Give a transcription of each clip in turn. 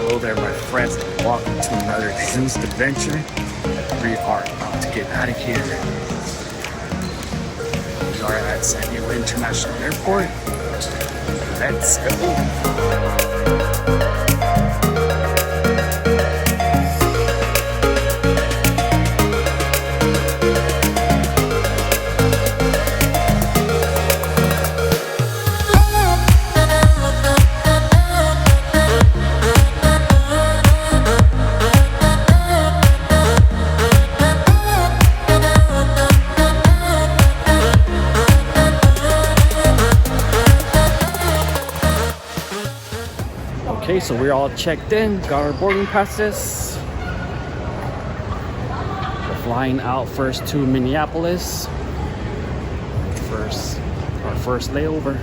Hello there, my friends. Welcome to another Zeus adventure. We are about to get out of here. We are at San Diego International Airport. Let's go. Okay, so we're all checked in, got our boarding passes. We're flying out first to Minneapolis. Our first layover.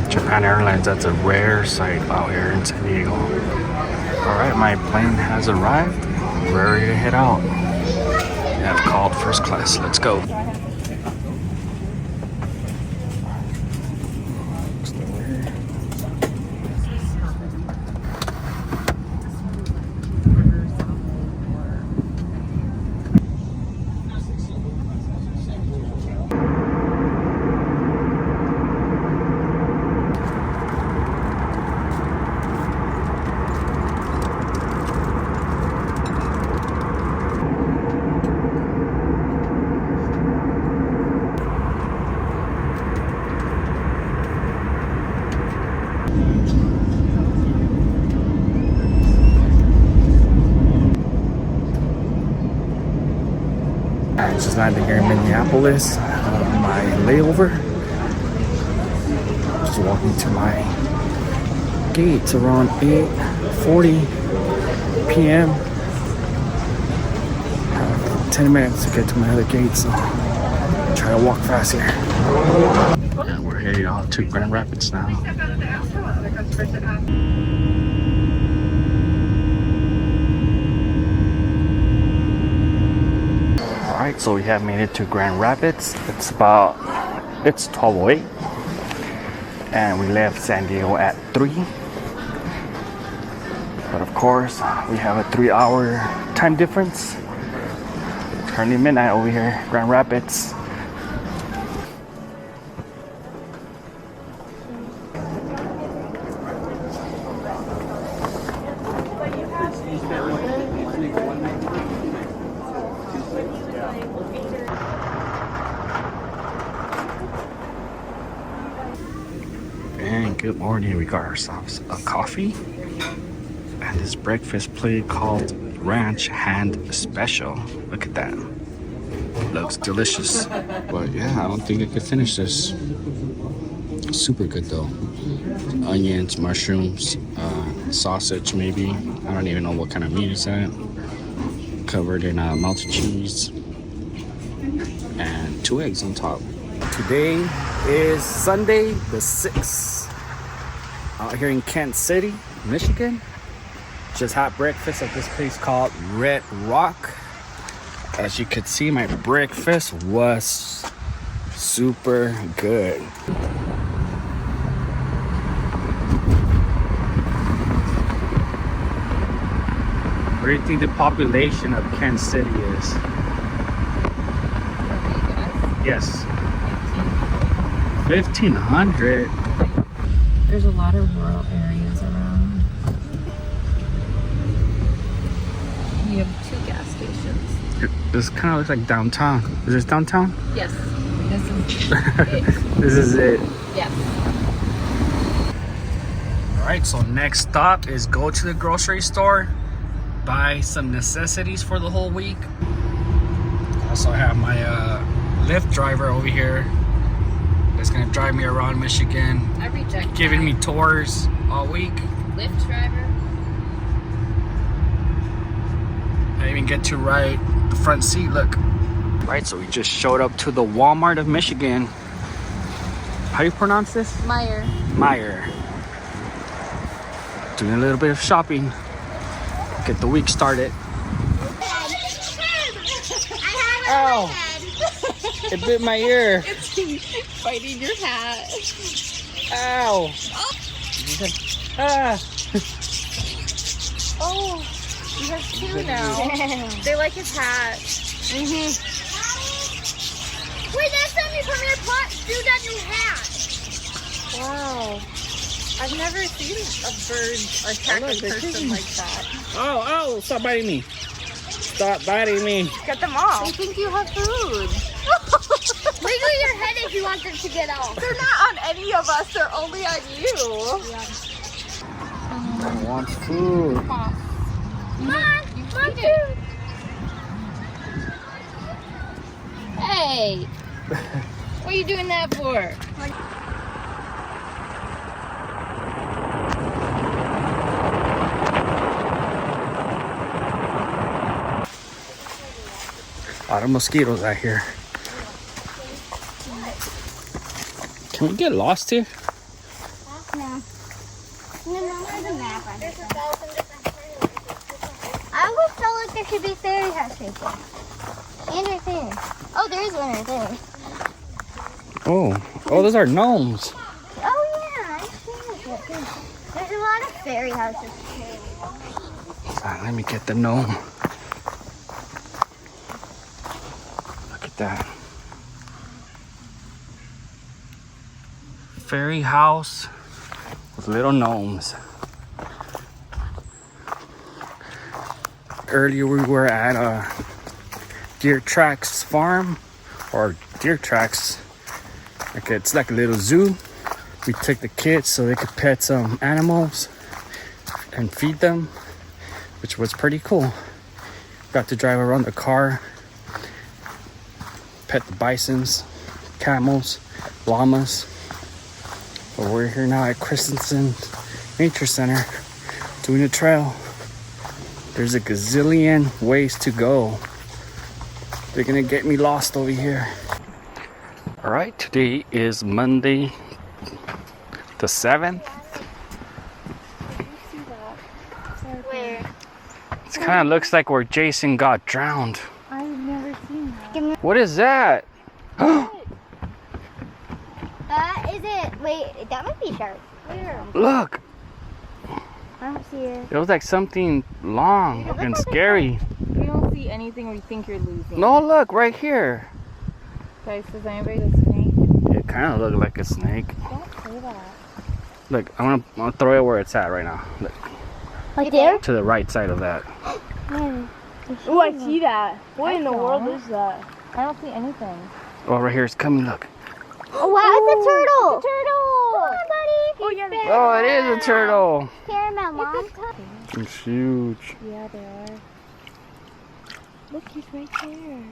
Japan Airlines, that's a rare sight out here in San Diego. Alright, my plane has arrived. We're ready to head out. We have called first class. Let's go. I just landed here in Minneapolis, my layover. Just walking to my gates around 8:40 p.m. 10 minutes to get to my other gate, so try to walk fast here. Yeah, we're heading out to Grand Rapids now. Alright, so we have made it to Grand Rapids. It's 12:08 and we left San Diego at 3. But of course, we have a 3-hour time difference. It's currently midnight over here, Grand Rapids. And good morning, we got ourselves a coffee and this breakfast plate called Ranch Hand Special. Look at that, looks delicious. But yeah, I don't think I could finish this. Super good though. Onions, mushrooms, sausage maybe, I don't even know what kind of meat is that, covered in melted cheese and 2 eggs on top. Today is Sunday the 6th, out here in Kansas City, Michigan. Just had breakfast at this place called Red Rock. As you could see, my breakfast was super good. What do you think the population of Kansas City is? Yes. 1,500. There's a lot of rural areas around. We have 2 gas stations. This kind of looks like downtown. Is this downtown? Yes. This is it. This is it. Yes. Alright, so next stop is go to the grocery store, buy some necessities for the whole week. Also have my Lyft driver over here that's gonna drive me around Michigan. I reject giving me tours all week. Lyft driver. I even get to ride the front seat, look. Right, so we just showed up to the Walmart of Michigan. How do you pronounce this? Meyer. Meyer. Doing a little bit of shopping. Get the week started. Ow! It bit my ear. It's biting your hat. Ow! Ah! Oh, he has two now. They like his hat. Wait, next time you come here, do that new hat. Wow. I've never seen a bird attack a person like that. Oh, stop biting me. Stop biting me. Get them off. They think you have food. Wiggle your head if you want them to get off. They're not on any of us. They're only on you. I want food. Mom, food. Hey. What are you doing that for? A lot of mosquitoes out here. Can we get lost here? No. No, there's a map on it. I always felt like there should be fairy house right there. And right there. Oh, there is one right there. Oh, those are gnomes. Oh, yeah. I've seen it. There's a lot of fairy houses. Let me get the gnome. Look at that. Fairy house with little gnomes. Earlier we were at Deer Tracks Farm, or Deer Tracks. It's like a little zoo. We took the kids so they could pet some animals and feed them, which was pretty cool. Got to drive around the car, pet the bisons, camels, llamas. But we're here now at Christensen Nature Center doing a trail. There's a gazillion ways to go. They're gonna get me lost over here. All right, today is Monday the 7th. Where? It kind of looks like where Jason got drowned. I've never seen that. What is that? Is it? Wait, that might be shark. Where? Look, I don't see it. it was like something long and scary. We don't see anything or you think you're losing. No, look, right here. Guys, does anybody see a snake? It kind of looked like a snake. Don't say that. Look, I'm gonna throw it where it's at right now. Look, Like there? to the right side of that. Oh, I see that. What in the world is that? I don't see anything. Oh, right here, it's coming. Look. Oh, wow, it's a turtle. Come on, buddy. Oh, yeah. Oh, it is a turtle. Caramel, Mom. It's huge. Yeah, they are. Look, he's right there.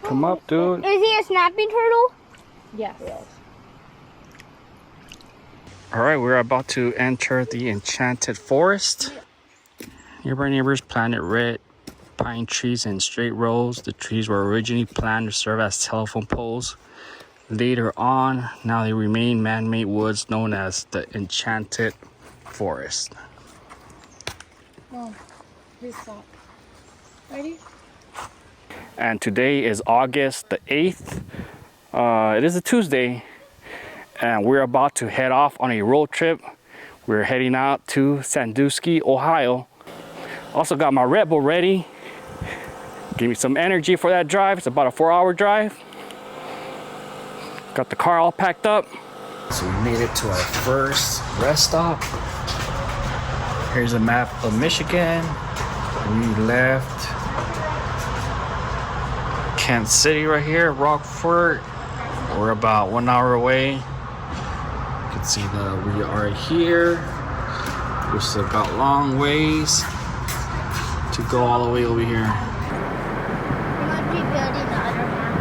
Come up, dude. Is he a snapping turtle? Yes. All right, we're about to enter the enchanted forest. Nearby neighbors planted red pine trees in straight rows. The trees were originally planned to serve as telephone poles. Later on, now they remain man-made woods known as the enchanted forest. Mom, please stop. Ready? And today is August the 8th. It is a Tuesday, and we're about to head off on a road trip. We're heading out to Sandusky, Ohio. Also got my Red Bull ready. Give me some energy for that drive. It's about a 4-hour drive. Got the car all packed up. So we made it to our first rest stop. Here's a map of Michigan. We left Kansas City right here, Rockford. We're about 1 hour away. You can see that we are here. We still got long ways to go all the way over here. We must be building the other map.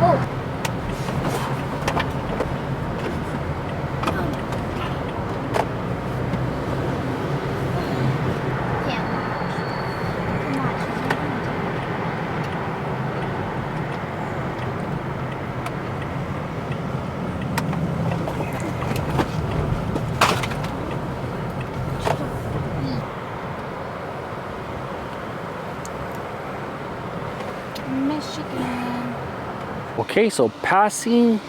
Oh. Michigan. Okay, so passing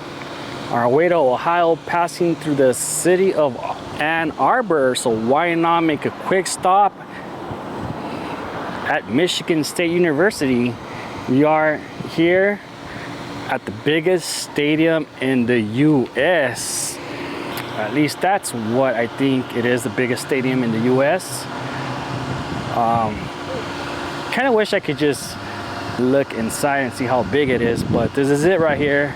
our way to Ohio, passing through the city of Ann Arbor. So why not make a quick stop at Michigan State University? We are here at the biggest stadium in the US. At least that's what I think it is, the biggest stadium in the US. Kind of wish I could just look inside and see how big it is, but this is it right here.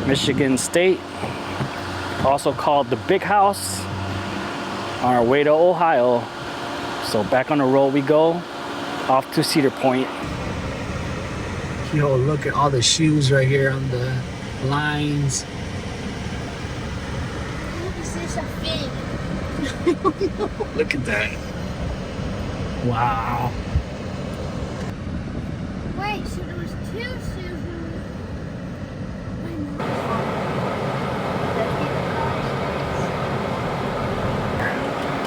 Michigan State, also called the Big House, on our way to Ohio. So back on the road we go, off to Cedar Point. Yo, look at all the shoes right here on the lines. Look at that. Wow. Wait, so there was two shoes.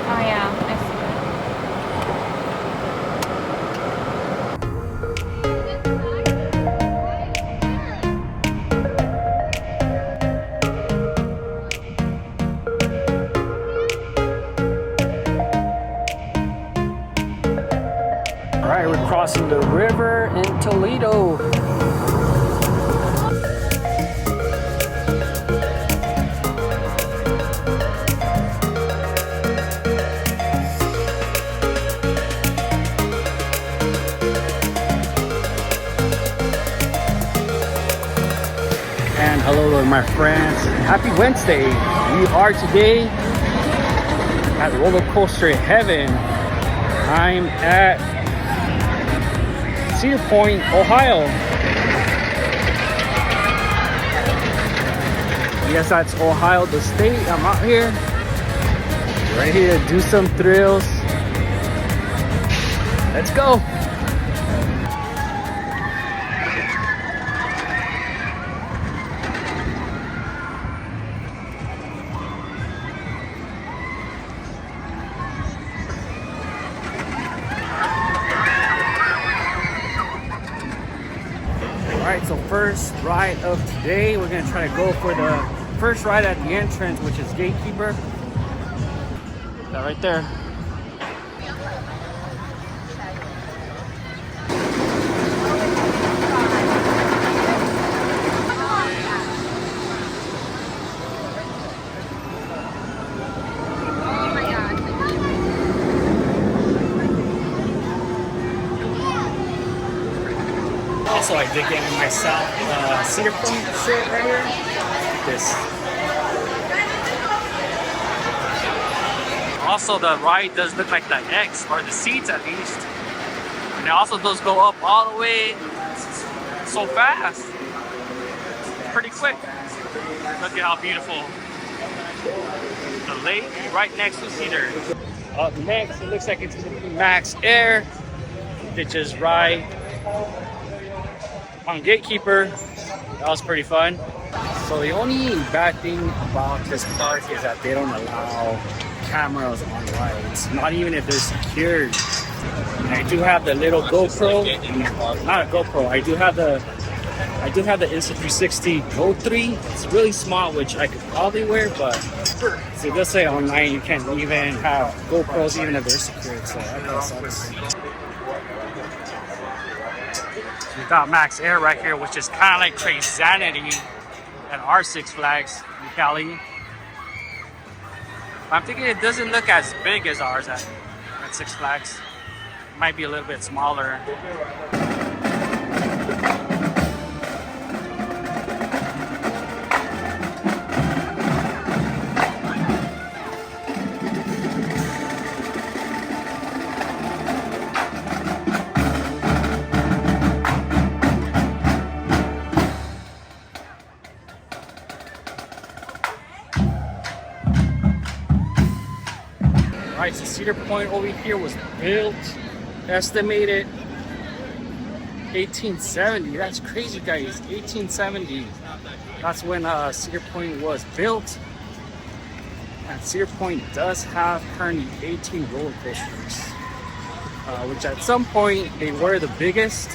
Oh yeah, I see that. All right, we're crossing the river in Toledo. And hello to my friends. Happy Wednesday. We are today at roller coaster heaven. I'm at Cedar Point, Ohio. Yes, that's Ohio, the state. I'm out here, ready to do some thrills. Let's go. Alright, so first ride of today, we're gonna try to go for the first ride at the entrance, which is Gatekeeper. That right there. Also, I did get myself a Cedar Point shirt right here. This. Also, the ride does look like the X, or the seats at least. And it also does go up all the way so fast. Pretty quick. Look at how beautiful. The lake right next to Cedar. Up next, it looks like it's gonna be Max Air, which is right on Gatekeeper. That was pretty fun. So the only bad thing about this park is that they don't allow cameras on rides, not even if they're secured. And I do have the little GoPro, not a GoPro, I do have the Insta360 Go 3. It's really small, which I could probably wear, but so they'll say online you can't even have GoPros even if they're secured, so that kind of sucks. We've got Max Air right here, which is kind of like Crazanity at our Six Flags in Cali. I'm thinking it doesn't look as big as ours at Six Flags. It might be a little bit smaller. Alright, so Cedar Point over here was built, estimated 1870. That's crazy, guys. 1870. That's when Cedar Point was built. And Cedar Point does have currently 18 roller coasters, which at some point they were the biggest.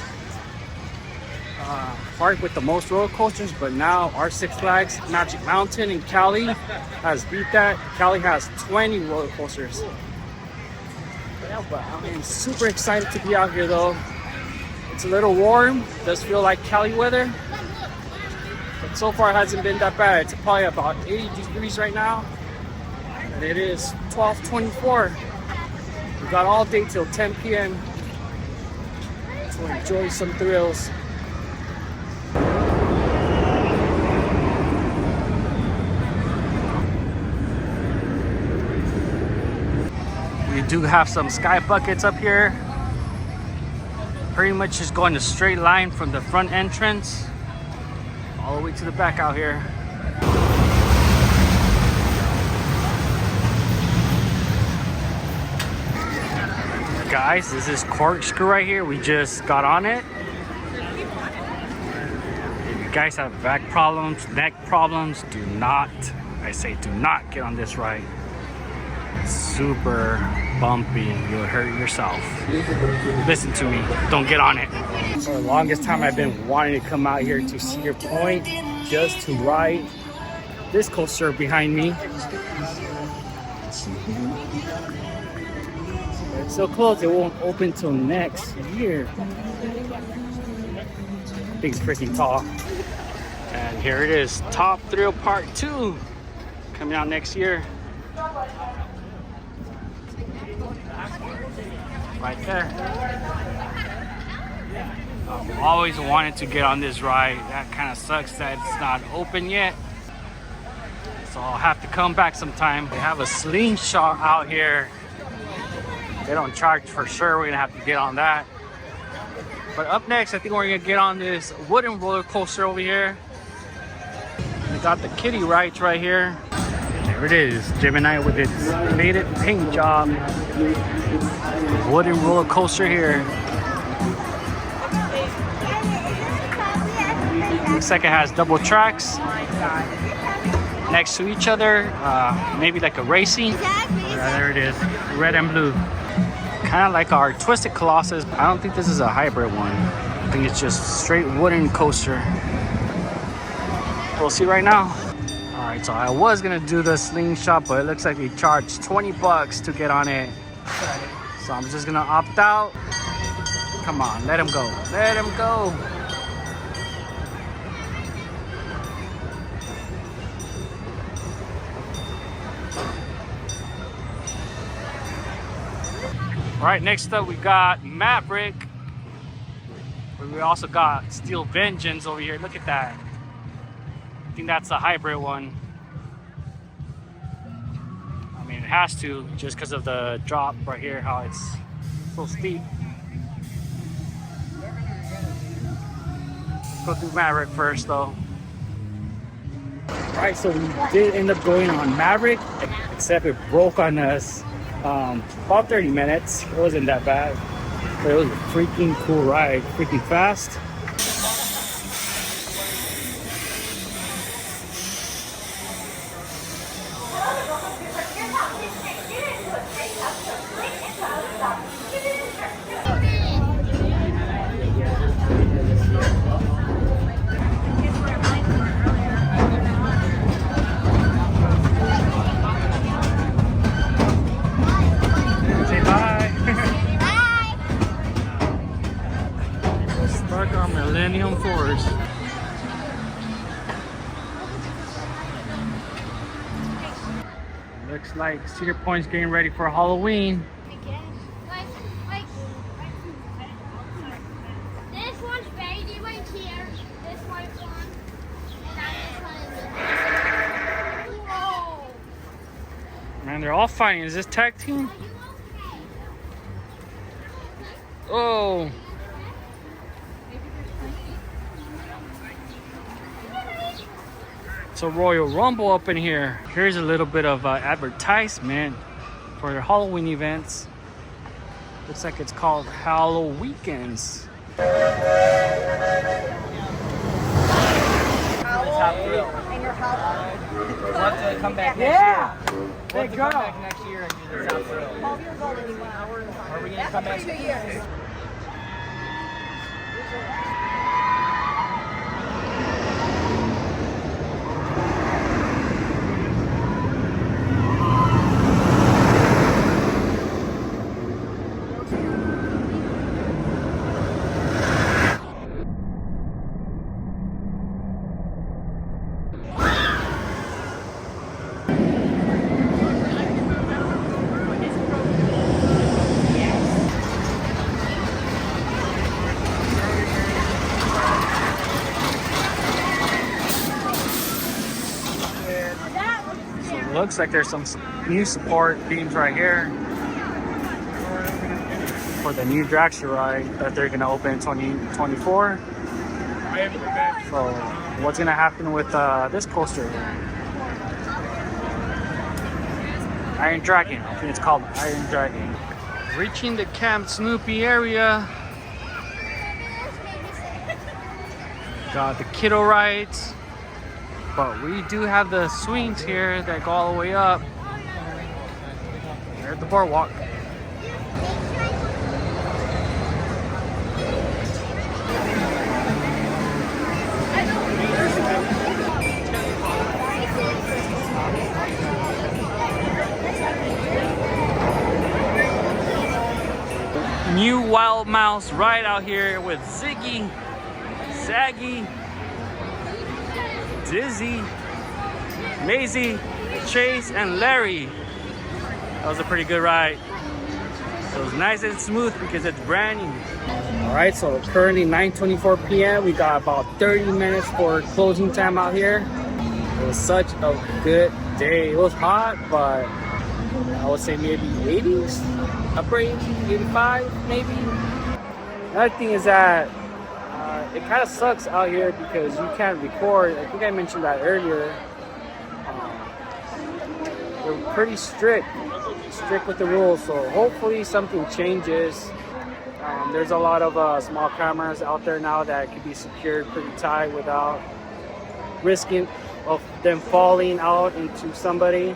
park with the most roller coasters, but now our Six Flags Magic Mountain in Cali has beat that. Cali has 20 roller coasters. Yeah, but I'm super excited to be out here though. It's a little warm, does feel like Cali weather, but so far it hasn't been that bad. It's probably about 80 degrees right now, and it is 12:24. We got all day till 10 p.m. to enjoy some thrills. We do have some sky buckets up here. Pretty much just going a straight line from the front entrance all the way to the back out here. Guys, this is Corkscrew right here. We just got on it. If you guys have back problems, neck problems, do not, I say do not get on this ride. It's super bumpy, you'll hurt yourself. Listen to me, don't get on it. For the longest time I've been wanting to come out here to Cedar Point just to ride this coaster behind me. It's so close, it won't open till next year. Big freaking tall. And here it is, Top Thrill Part 2, coming out next year. Right there. I've always wanted to get on this ride. That kind of sucks that it's not open yet. So I'll have to come back sometime. They have a slingshot out here. They don't charge for sure. We're gonna have to get on that. But up next, I think we're gonna get on this wooden roller coaster over here. We got the kiddie rides right here. There it is, Gemini with its faded paint job. Wooden roller coaster here. Looks like it has double tracks next to each other. Maybe like a racing. There it is, red and blue. Kind of like our Twisted Colossus. I don't think this is a hybrid one. I think it's just straight wooden coaster. We'll see right now. All right, so I was gonna do the slingshot, but it looks like we charged 20 bucks to get on it. So I'm just gonna opt out. Come on, let him go. Let him go. All right, next up we got Maverick. We also got Steel Vengeance over here. Look at that. I think that's a hybrid one. I mean, it has to, just because of the drop right here, how it's so steep. Let's go through Maverick first, though. All right, so we did end up going on Maverick, except it broke on us about 30 minutes. It wasn't that bad, but it was a freaking cool ride, freaking fast. Millennium Forest. Looks like Cedar Point's getting ready for Halloween. This one's baby right here. This one's one. And then this one is whoa. Man, they're all fighting. Is this tag team? Oh. It's a Royal Rumble up in here. Here's a little bit of advertisement for their Halloween events. Looks like it's called Halloweekends. Want to come back next year? Want to come back next year and do the South Thrill? 12 years old and you went. Are we going to come back? So it looks like there's some new support beams right here for the new drag show ride that they're gonna open in 2024. So what's gonna happen with this coaster? Iron Dragon. I think it's called Iron Dragon. Reaching the Camp Snoopy area. Got the kiddo rides. But we do have the swings here that go all the way up. We're at the boardwalk. New Wild Mouse ride out here with Ziggy, Zaggy, Dizzy, Maisie, Chase, and Larry. That was a pretty good ride. It was nice and smooth because it's brand new. All right, so currently 9:24 p.m. We got about 30 minutes for closing time out here. It was such a good day. It was hot, but I would say maybe 80s, upper 80s, 85 maybe. Another thing is that it kind of sucks out here because you can't record. I think I mentioned that earlier. They're pretty strict with the rules, so hopefully something changes. There's a lot of small cameras out there now that can be secured pretty tight without risking of them falling out into somebody.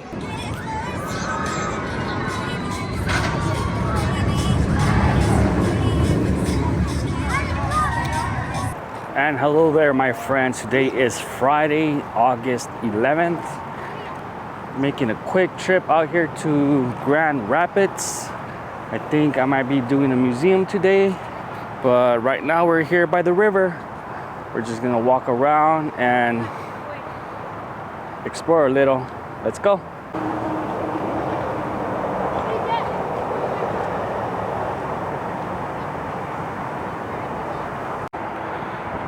And hello there, my friends. Today is Friday, August 11th. Making a quick trip out here to Grand Rapids. I think I might be doing a museum today, but right now we're here by the river. We're just gonna walk around and explore a little. Let's go.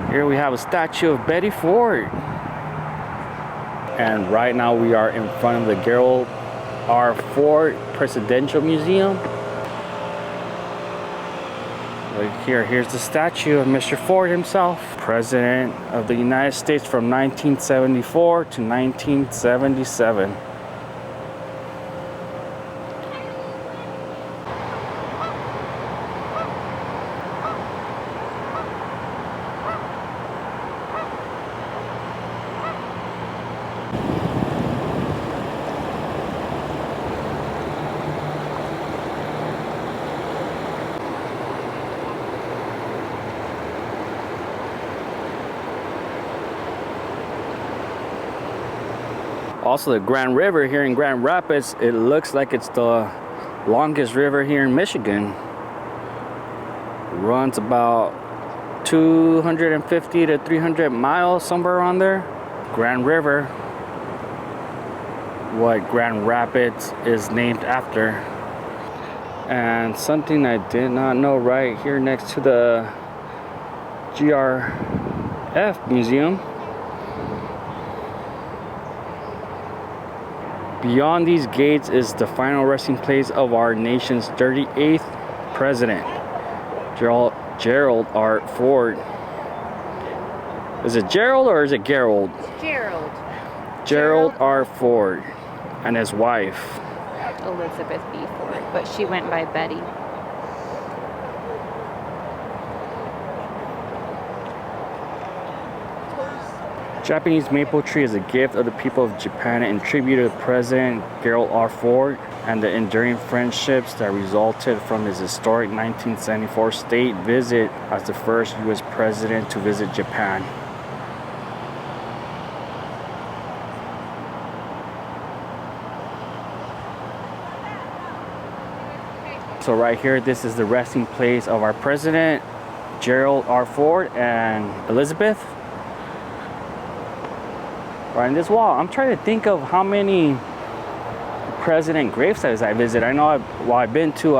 Here we have a statue of Betty Ford. And right now we are in front of the Gerald R. Ford Presidential Museum. Look here, here's the statue of Mr. Ford himself, President of the United States from 1974 to 1977. Also, the Grand River here in Grand Rapids, it looks like it's the longest river here in Michigan. It runs about 250 to 300 miles, somewhere around there. Grand River, what Grand Rapids is named after. And something I did not know, right here next to the GRF Museum, beyond these gates is the final resting place of our nation's 38th president, Gerald R. Ford. Is it Gerald or is it Gerald? Gerald. Gerald R. Ford and his wife, Elizabeth B. Ford, but she went by Betty. Japanese maple tree is a gift of the people of Japan in tribute to President Gerald R. Ford and the enduring friendships that resulted from his historic 1974 state visit as the first U.S. president to visit Japan. So right here, this is the resting place of our president, Gerald R. Ford and Elizabeth. Right in this wall, I'm trying to think of how many president gravesites I visit. I know I've been to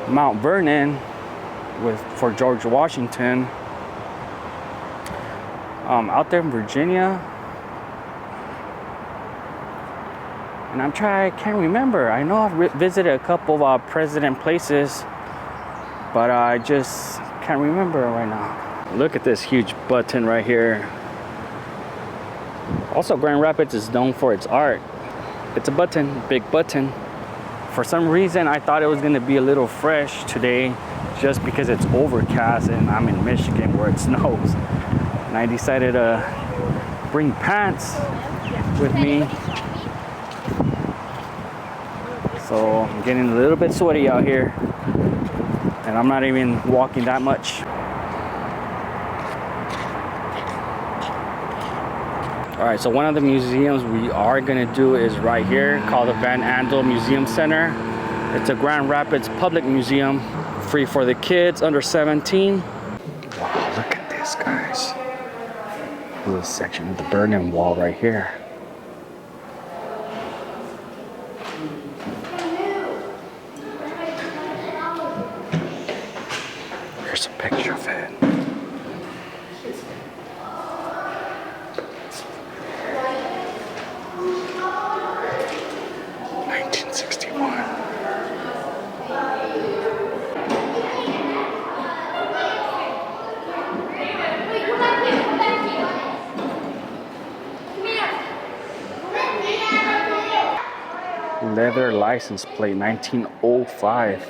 Mount Vernon for George Washington. Out there in Virginia, And I can't remember. I know I've visited a couple of president places, but I just can't remember right now. Look at this huge button right here. Also, Grand Rapids is known for its art. It's a button, big button. For some reason, I thought it was gonna be a little fresh today just because it's overcast and I'm in Michigan where it snows. And I decided to bring pants with me. So I'm getting a little bit sweaty out here. And I'm not even walking that much. All right, so one of the museums we are gonna do is right here, called the Van Andel Museum Center. It's a Grand Rapids public museum, free for the kids under 17. Wow, look at this, guys. Little section of the Berlin Wall right here. Here's a picture of it. Leather license plate 1905.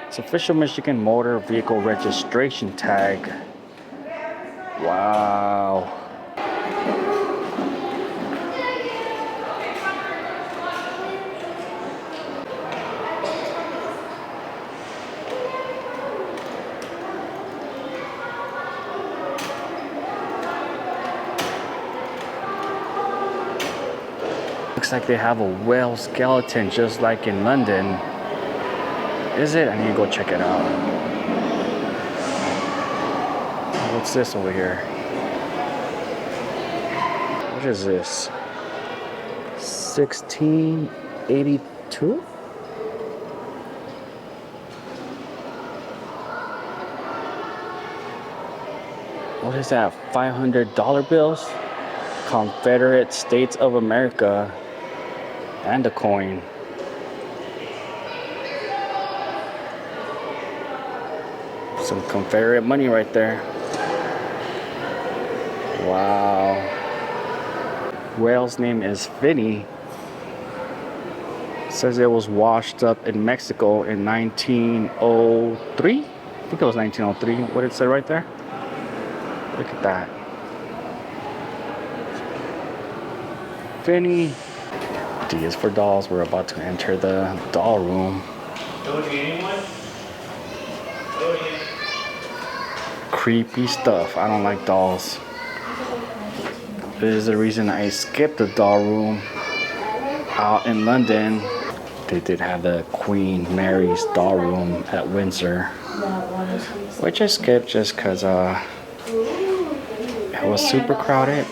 It's official Michigan motor vehicle registration tag. Wow. Looks like they have a whale skeleton just like in London. Is it? I need to go check it out. What's this over here? What is this? 1682? What is that? $500 bills? Confederate States of America. And a coin. Some Confederate money right there. Wow. Whale's name is Finney. Says it was washed up in Mexico in 1903. I think it was 1903. What did it say right there? Look at that. Finney. D is for dolls. We're about to enter the doll room. Creepy stuff. I don't like dolls. This is the reason I skipped the doll room out in London. They did have the Queen Mary's doll room at Windsor, which I skipped just because it was super crowded.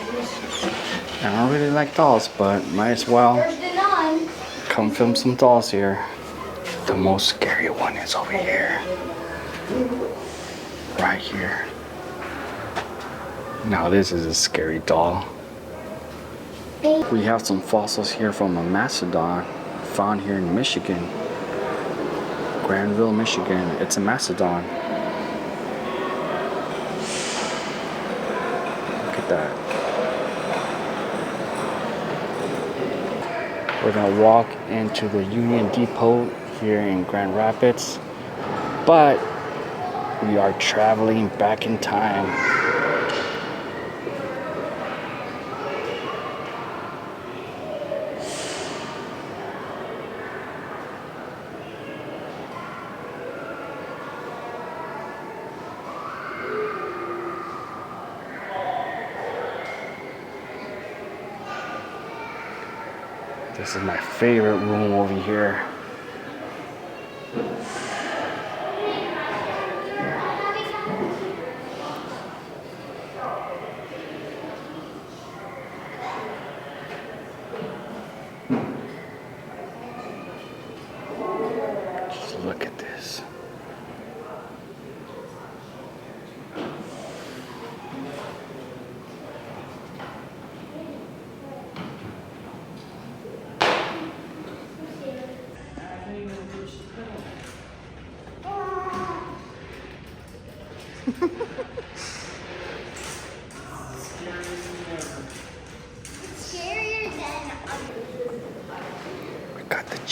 I don't really like dolls, but might as well come film some dolls here. The most scary one is over here. Right here. Now this is a scary doll. We have some fossils here from a mastodon found here in Michigan. Granville, Michigan. It's a mastodon. Look at that. We're gonna walk into the Union Depot here in Grand Rapids, but we are traveling back in time. This is my favorite room over here. Just look at this.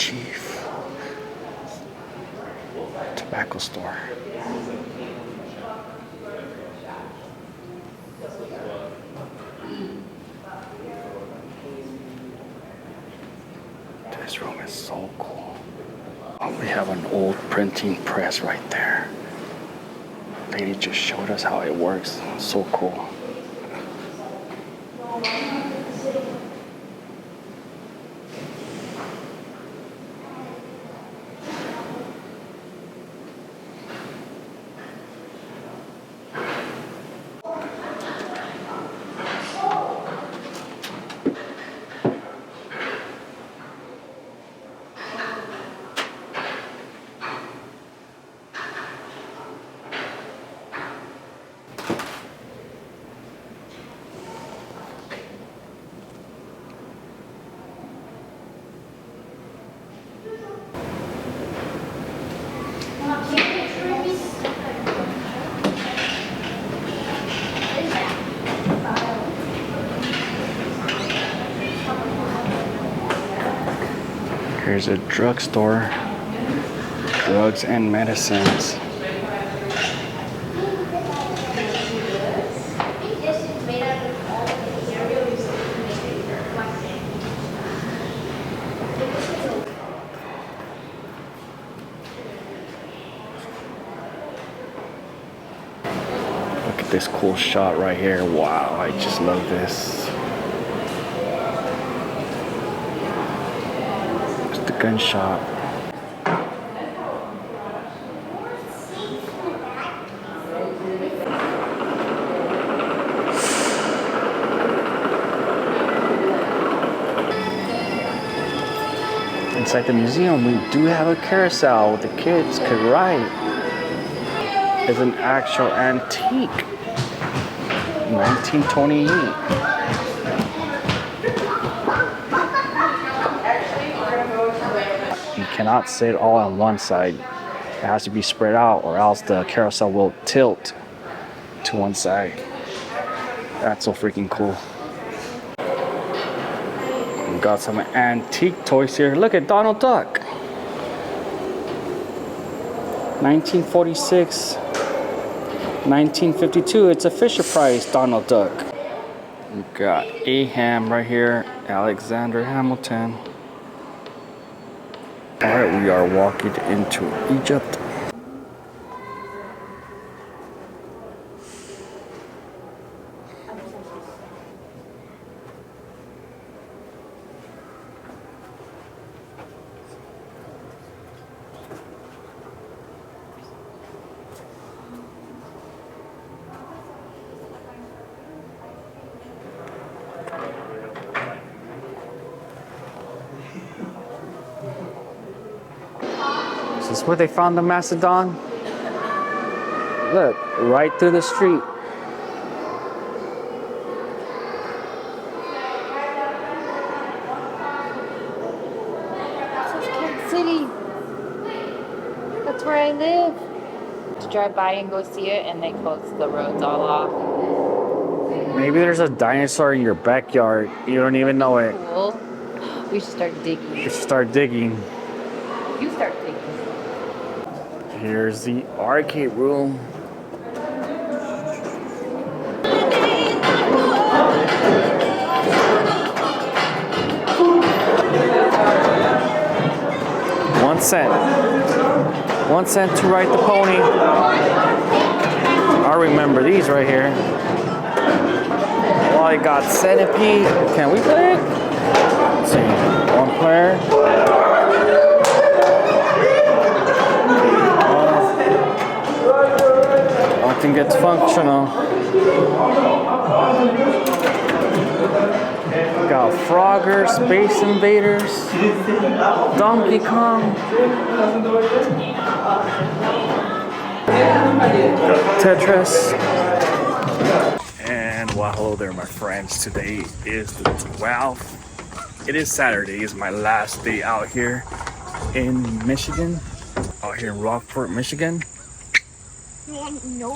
Chief tobacco store. This room is so cool. Oh, we have an old printing press right there. Lady just showed us how it works. So cool. Here's a drugstore, drugs and medicines. Look at this cool shot right here. Wow, I just love this. Gun shop. Inside the museum, we do have a carousel the kids could ride. It's an actual antique, 1928. You cannot sit all on one side. It has to be spread out or else the carousel will tilt to one side. That's so freaking cool. We got some antique toys here. Look at Donald Duck. 1946, 1952. It's a Fisher Price Donald Duck. We got Aham right here. Alexander Hamilton. Alright, we are walking into Egypt. Is this where they found the Macedon? Look, right through the street. This is Kansas City. That's where I live. To drive by and go see it, and they close the roads all off. Maybe there's a dinosaur in your backyard. You don't even know it. Cool. We should start digging. You should start digging. You start digging. Here's the arcade room. $1. 1 cent to ride the pony. I remember these right here. Well, I got Centipede. Can we play it? Let's see. One player. I don't think it's functional. Got Frogger, Space Invaders, Donkey Kong, Tetris. And well, hello there, my friends. Today is the 12th. It is Saturday. It's my last day out here in Michigan, out here in Rockport, Michigan.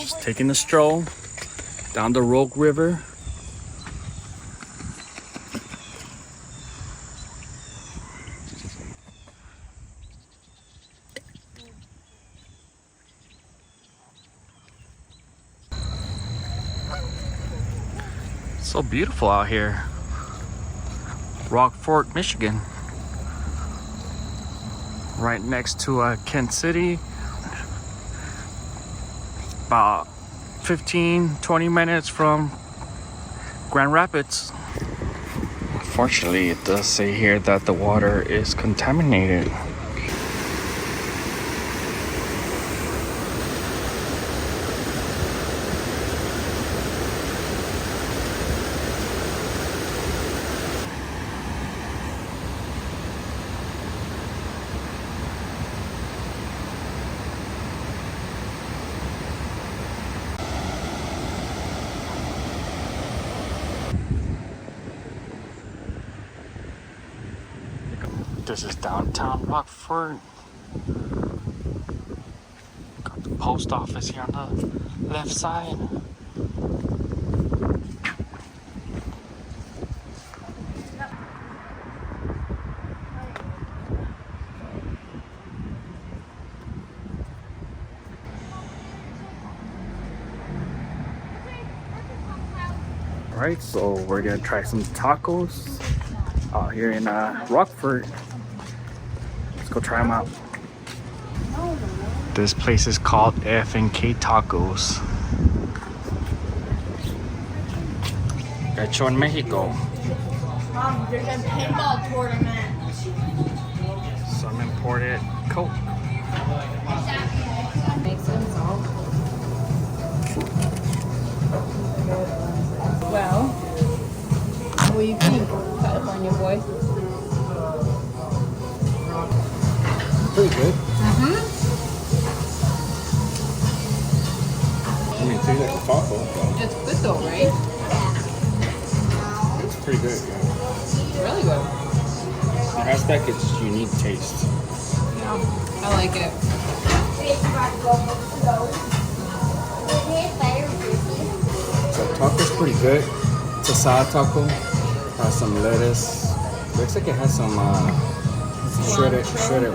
Just taking a stroll down the Rogue River. So beautiful out here. Rockford, Michigan. Right next to Kent City. About 15-20 minutes from Grand Rapids. Unfortunately, it does say here that the water is contaminated. This is downtown Rockford. Got the post office here on the left side. Alright, so we're gonna try some tacos out here in Rockford. Let's go try them out. This place is called F&K Tacos. Hecho en Mexico. There's a pinball tournament. Some imported Coke. Makes sense. Well, what do you think, California boy? Pretty good. I mean, it tastes like a taco. It's good though, right? It's pretty good, yeah. Really good. It has like its unique taste. Yeah, I like it. So taco's pretty good. It's a salad taco. Has some lettuce. Looks like it has some shredded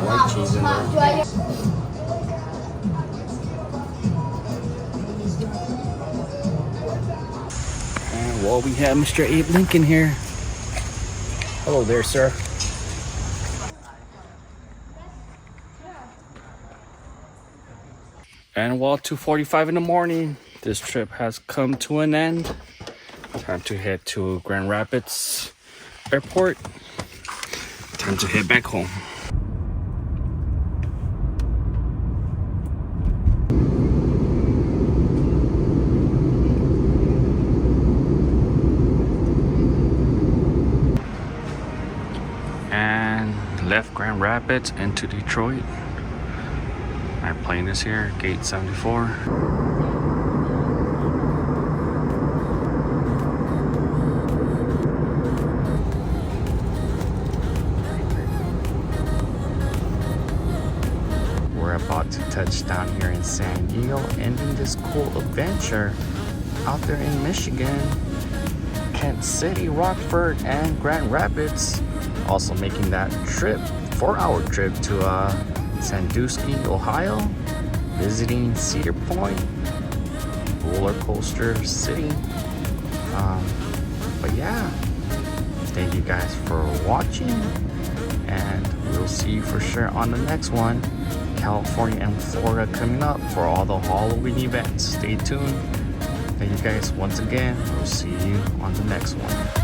white cheese in there. And well, we have Mr. Abe Lincoln here. Hello there, sir. And well, 2:45 in the morning, this trip has come to an end. Time to head to Grand Rapids Airport. Time to head back home. And left Grand Rapids into Detroit. My plane is here, gate 74. About to touch down here in San Diego, ending this cool adventure out there in Michigan, Kent City, Rockford, and Grand Rapids. Also making that trip, 4-hour trip to Sandusky, Ohio, visiting Cedar Point, roller coaster city. But yeah, thank you guys for watching, and we'll see you for sure on the next one. California and Florida coming up for all the Halloween events. Stay tuned. Thank you guys once again. We'll see you on the next one.